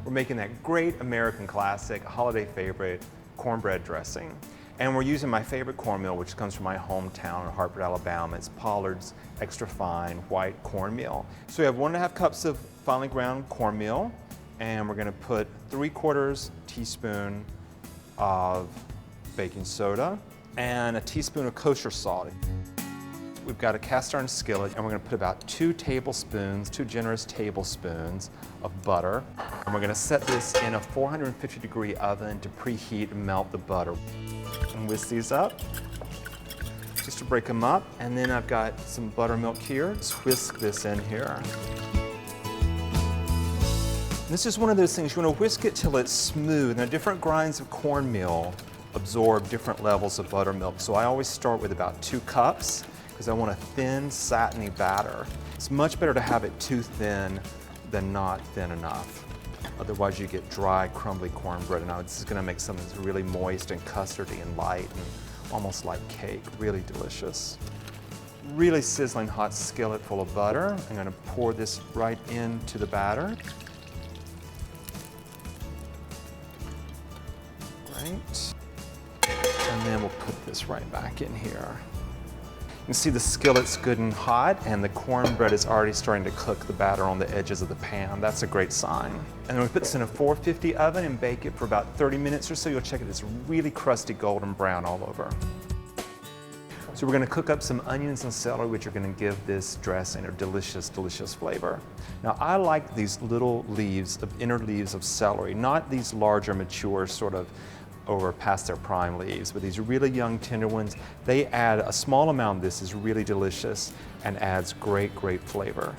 We're making that great American classic, holiday favorite, cornbread dressing. And we're using my favorite cornmeal, which comes from my hometown in Hartford, Alabama. It's Pollard's extra fine white cornmeal. So we have 1.5 cups of finely ground cornmeal, and we're gonna put 3/4 teaspoon of baking soda and a teaspoon of kosher salt. We've got a cast iron skillet, and we're gonna put about 2 generous tablespoons of butter. And we're gonna set this in a 450-degree oven to preheat and melt the butter. And whisk these up, just to break them up. And then I've got some buttermilk here. Just whisk this in here. This is one of those things, you wanna whisk it till it's smooth. Now, different grinds of cornmeal absorb different levels of buttermilk. So I always start with about 2 cups, because I want a thin, satiny batter. It's much better to have it too thin than not thin enough. Otherwise you get dry, crumbly cornbread. And now this is gonna make something that's really moist and custardy and light and almost like cake, really delicious. Really sizzling hot skillet full of butter. I'm gonna pour this right into the batter. Right. And then we'll put this right back in here. You can see the skillet's good and hot, and the cornbread is already starting to cook the batter on the edges of the pan. That's a great sign. And then we put this in a 450 oven and bake it for about 30 minutes or so. You'll check it, it's really crusty golden brown all over. So we're gonna cook up some onions and celery, which are gonna give this dressing a delicious, delicious flavor. Now, I like these little leaves, inner leaves of celery, not these larger, mature sort of over past their prime leaves, but these really young, tender ones. They add a small amount of this is really delicious and adds great, great flavor.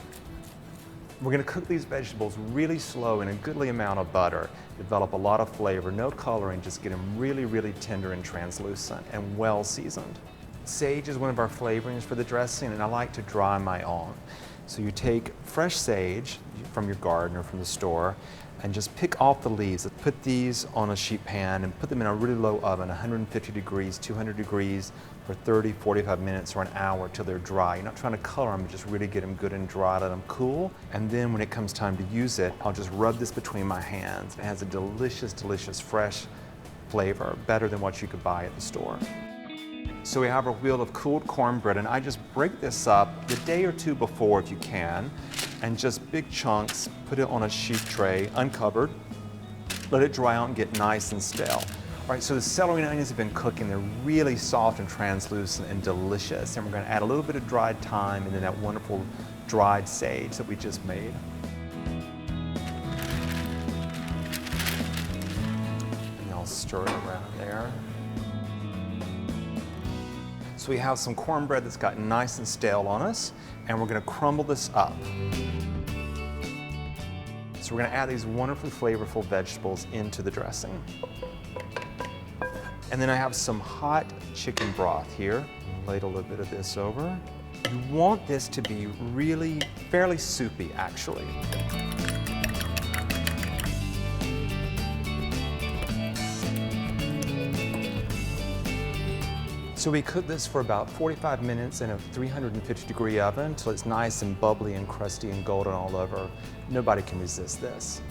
We're gonna cook these vegetables really slow in a goodly amount of butter, develop a lot of flavor, no coloring, just get them really, really tender and translucent and well seasoned. Sage is one of our flavorings for the dressing, and I like to dry my own. So you take fresh sage from your garden or from the store, and just pick off the leaves. Put these on a sheet pan and put them in a really low oven, 150 degrees, 200 degrees for 30, 45 minutes or an hour till they're dry. You're not trying to color them, just really get them good and dry, let them cool. And then when it comes time to use it, I'll just rub this between my hands. It has a delicious, delicious, fresh flavor, better than what you could buy at the store. So we have our wheel of cooled cornbread, and I just break this up the day or two before if you can, and just big chunks, put it on a sheet tray, uncovered, let it dry out and get nice and stale. All right, so the celery and onions have been cooking. They're really soft and translucent and delicious. And we're gonna add a little bit of dried thyme and then that wonderful dried sage that we just made. And I'll stir it around there. So we have some cornbread that's gotten nice and stale on us, and we're gonna crumble this up. So we're gonna add these wonderfully flavorful vegetables into the dressing. And then I have some hot chicken broth here. Ladle a little bit of this over. You want this to be really fairly soupy, actually. So we cook this for about 45 minutes in a 350-degree oven until it's nice and bubbly and crusty and golden all over. Nobody can resist this.